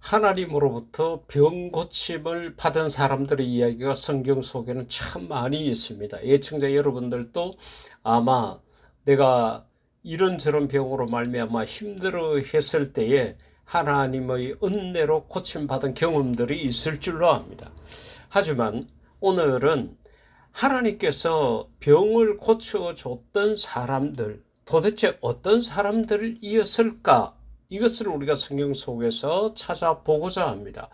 하나님으로부터 병 고침을 받은 사람들의 이야기가 성경 속에는 참 많이 있습니다. 애청자 여러분들도 아마 내가 이런저런 병으로 말미암아 힘들어 했을 때에 하나님의 은혜로 고침받은 경험들이 있을 줄로 압니다. 하지만 오늘은 하나님께서 병을 고쳐줬던 사람들, 도대체 어떤 사람들이었을까? 이것을 우리가 성경 속에서 찾아보고자 합니다.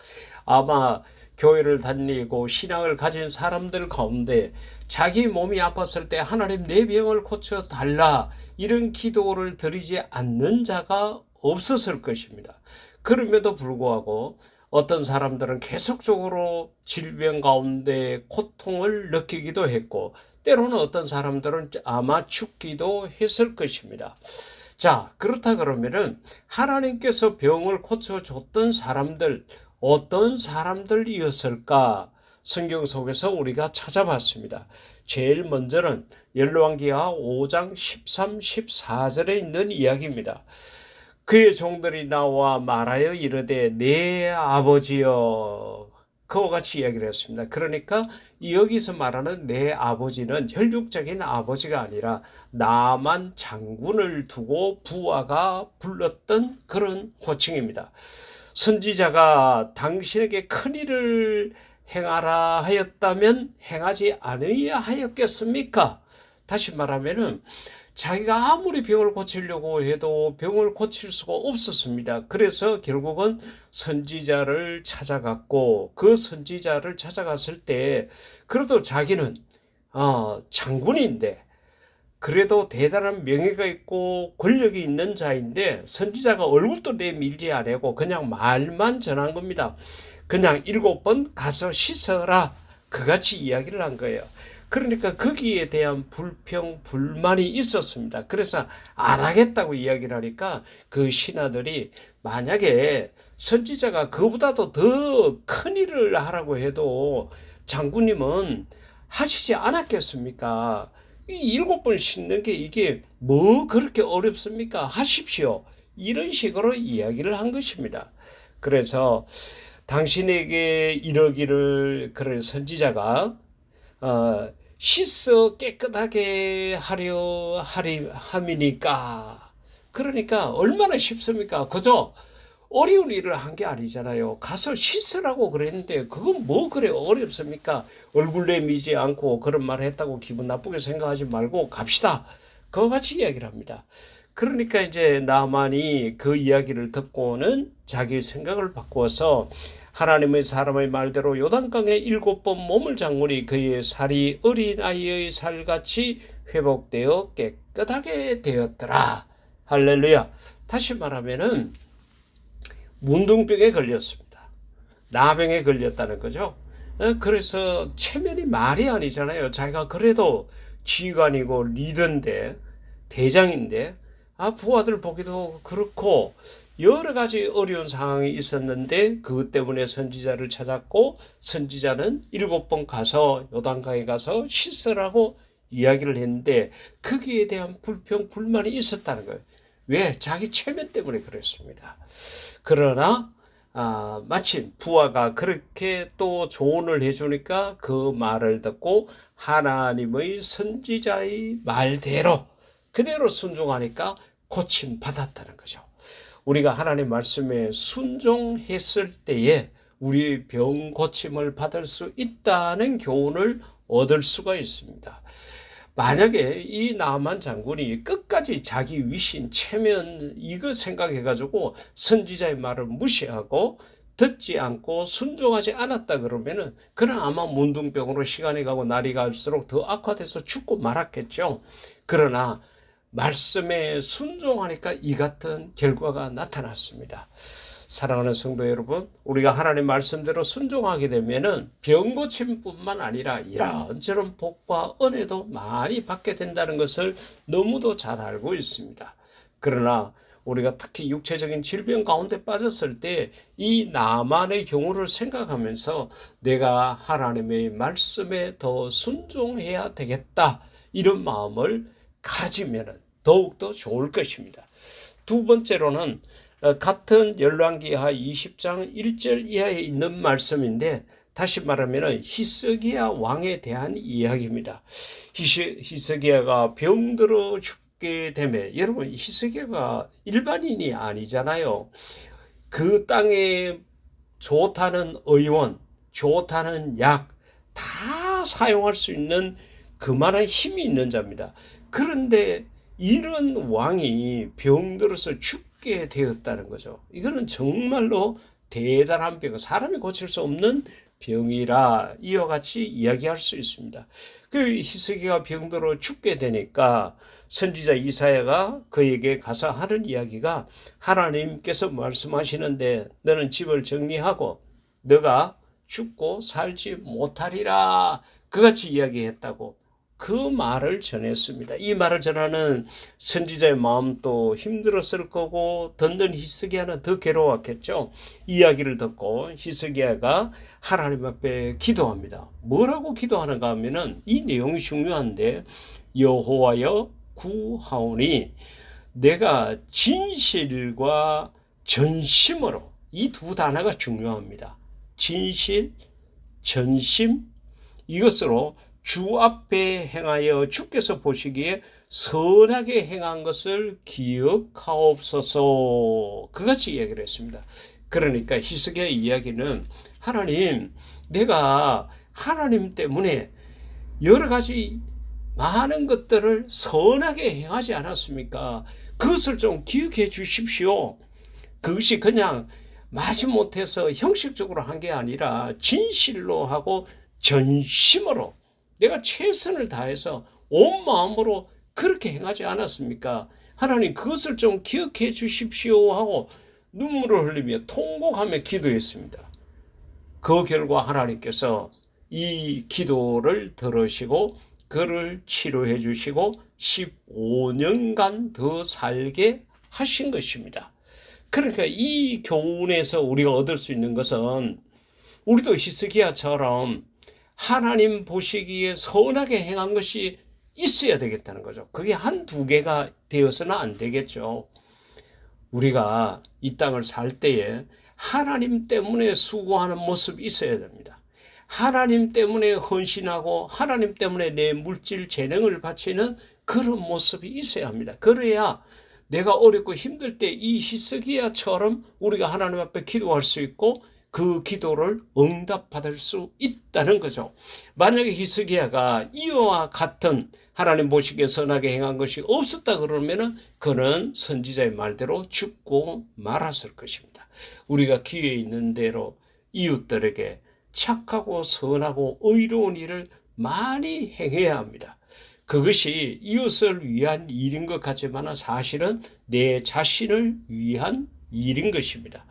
아마 교회를 다니고 신앙을 가진 사람들 가운데 자기 몸이 아팠을 때 하나님 내 병을 고쳐달라 이런 기도를 드리지 않는 자가 없었을 것입니다. 그럼에도 불구하고 어떤 사람들은 계속적으로 질병 가운데 고통을 느끼기도 했고 때로는 어떤 사람들은 아마 죽기도 했을 것입니다. 자, 그렇다 그러면은 하나님께서 병을 고쳐줬던 사람들 어떤 사람들이었을까? 성경 속에서 우리가 찾아봤습니다. 제일 먼저는 열왕기하 5장 13, 14절에 있는 이야기입니다. 그의 종들이 나와 말하여 이르되 내 아버지여, 그와 같이 이야기를 했습니다. 그러니까 여기서 말하는 내 아버지는 혈육적인 아버지가 아니라 나만 장군을 두고 부하가 불렀던 그런 호칭입니다. 선지자가 당신에게 큰일을 행하라 하였다면 행하지 않으야 하였겠습니까? 다시 말하면은 자기가 아무리 병을 고치려고 해도 병을 고칠 수가 없었습니다. 그래서 결국은 선지자를 찾아갔고 그 선지자를 찾아갔을 때 그래도 자기는 장군인데 그래도 대단한 명예가 있고 권력이 있는 자인데 선지자가 얼굴도 내밀지 않고 그냥 말만 전한 겁니다. 그냥 7번 가서 씻어라 그같이 이야기를 한 거예요. 그러니까 거기에 대한 불평, 불만이 있었습니다. 그래서 안 하겠다고 이야기를 하니까 그 신하들이 만약에 선지자가 그보다도 더 큰 일을 하라고 해도 장군님은 하시지 않았겠습니까? 이 7번 씻는 게 이게 뭐 그렇게 어렵습니까? 하십시오. 이런 식으로 이야기를 한 것입니다. 그래서 당신에게 이러기를 그런 선지자가 씻어 깨끗하게 하려 함이니까. 그러니까 얼마나 쉽습니까? 그저 어려운 일을 한 게 아니잖아요. 가서 씻으라고 그랬는데 그건 뭐 그래 어렵습니까? 얼굴 내미지 않고 그런 말을 했다고 기분 나쁘게 생각하지 말고 갑시다. 그와 같이 이야기를 합니다. 그러니까 이제 나만이 그 이야기를 듣고는 자기 생각을 바꾸어서 하나님의 사람의 말대로 요단강에 7번 몸을 잠그니 그의 살이 어린아이의 살같이 회복되어 깨끗하게 되었더라. 할렐루야. 다시 말하면은 문둥병에 걸렸습니다. 나병에 걸렸다는 거죠. 그래서 체면이 말이 아니잖아요. 자기가 그래도 지휘관이고 리더인데 대장인데 부하들 보기도 그렇고 여러 가지 어려운 상황이 있었는데 그것 때문에 선지자를 찾았고 선지자는 7번 가서 요단강에 가서 씻으라고 이야기를 했는데 거기에 대한 불평 불만이 있었다는 거예요. 왜? 자기 체면 때문에 그랬습니다. 그러나 마침 부하가 그렇게 또 조언을 해주니까 그 말을 듣고 하나님의 선지자의 말대로 그대로 순종하니까 고침 받았다는 거죠. 우리가 하나님 말씀에 순종했을 때에 우리 병 고침을 받을 수 있다는 교훈을 얻을 수가 있습니다. 만약에 이 나만 장군이 끝까지 자기 위신, 체면 이거 생각해가지고 선지자의 말을 무시하고 듣지 않고 순종하지 않았다 그러면은 그는 아마 문둥병으로 시간이 가고 날이 갈수록 더 악화돼서 죽고 말았겠죠. 그러나 말씀에 순종하니까 이 같은 결과가 나타났습니다. 사랑하는 성도 여러분, 우리가 하나님 말씀대로 순종하게 되면은 병 고침뿐만 아니라 이런저런 복과 은혜도 많이 받게 된다는 것을 너무도 잘 알고 있습니다. 그러나 우리가 특히 육체적인 질병 가운데 빠졌을 때 이 나만의 경우를 생각하면서 내가 하나님의 말씀에 더 순종해야 되겠다 이런 마음을 가지면 더욱더 좋을 것입니다. 두 번째로는 같은 열왕기하 20장 1절 이하에 있는 말씀인데 다시 말하면 히스기야 왕에 대한 이야기입니다. 히스기야가 병들어 죽게 되면 여러분 히스기야가 일반인이 아니잖아요. 그 땅에 좋다는 의원, 좋다는 약 다 사용할 수 있는 그만한 힘이 있는 자입니다. 그런데 이런 왕이 병들어서 죽게 되었다는 거죠. 이거는 정말로 대단한 병, 사람이 고칠 수 없는 병이라 이와 같이 이야기할 수 있습니다. 그 히스기야가 병들어 죽게 되니까 선지자 이사야가 그에게 가서 하는 이야기가 하나님께서 말씀하시는데 너는 집을 정리하고 너가 죽고 살지 못하리라 그같이 이야기했다고 그 말을 전했습니다. 이 말을 전하는 선지자의 마음도 힘들었을 거고 듣는 히스기야는 더 괴로웠겠죠. 이야기를 듣고 히스기야가 하나님 앞에 기도합니다. 뭐라고 기도하는가 하면은 이 내용이 중요한데 여호와여 구하오니 내가 진실과 전심으로 이 두 단어가 중요합니다. 진실, 전심 이것으로 주 앞에 행하여 주께서 보시기에 선하게 행한 것을 기억하옵소서 그같이 이야기를 했습니다. 그러니까 히스기야의 이야기는 하나님 내가 하나님 때문에 여러 가지 많은 것들을 선하게 행하지 않았습니까? 그것을 좀 기억해 주십시오. 그것이 그냥 마지못해서 형식적으로 한 게 아니라 진실로 하고 전심으로 내가 최선을 다해서 온 마음으로 그렇게 행하지 않았습니까? 하나님 그것을 좀 기억해 주십시오 하고 눈물을 흘리며 통곡하며 기도했습니다. 그 결과 하나님께서 이 기도를 들으시고 그를 치료해 주시고 15년간 더 살게 하신 것입니다. 그러니까 이 교훈에서 우리가 얻을 수 있는 것은 우리도 히스기야처럼 하나님 보시기에 선하게 행한 것이 있어야 되겠다는 거죠. 그게 한두 개가 되어서는 안 되겠죠. 우리가 이 땅을 살 때에 하나님 때문에 수고하는 모습이 있어야 됩니다. 하나님 때문에 헌신하고 하나님 때문에 내 물질 재능을 바치는 그런 모습이 있어야 합니다. 그래야 내가 어렵고 힘들 때 이 히스기야처럼 우리가 하나님 앞에 기도할 수 있고 그 기도를 응답받을 수 있다는 거죠. 만약에 히스기야가 이와 같은 하나님 보시기에 선하게 행한 것이 없었다 그러면은 그는 선지자의 말대로 죽고 말았을 것입니다. 우리가 기회 있는 대로 이웃들에게 착하고 선하고 의로운 일을 많이 행해야 합니다. 그것이 이웃을 위한 일인 것 같지만 사실은 내 자신을 위한 일인 것입니다.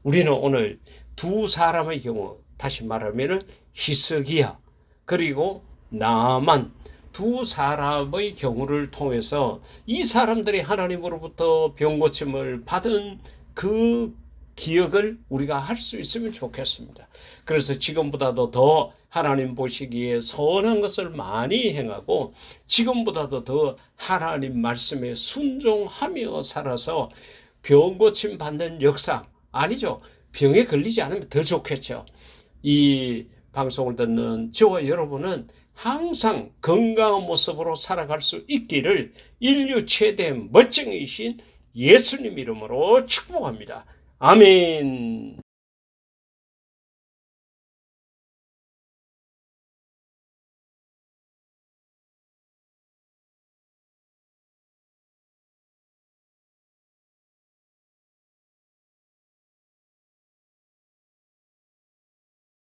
우리는 오늘 두 사람의 경우 다시 말하면 히스기야 그리고 나만 두 사람의 경우를 통해서 이 사람들이 하나님으로부터 병고침을 받은 그 기억을 우리가 할 수 있으면 좋겠습니다. 그래서 지금보다도 더 하나님 보시기에 선한 것을 많이 행하고 지금보다도 더 하나님 말씀에 순종하며 살아서 병고침 받는 역사 아니죠. 병에 걸리지 않으면 더 좋겠죠. 이 방송을 듣는 저와 여러분은 항상 건강한 모습으로 살아갈 수 있기를 인류 최대 멋쟁이신 예수님 이름으로 축복합니다. 아멘.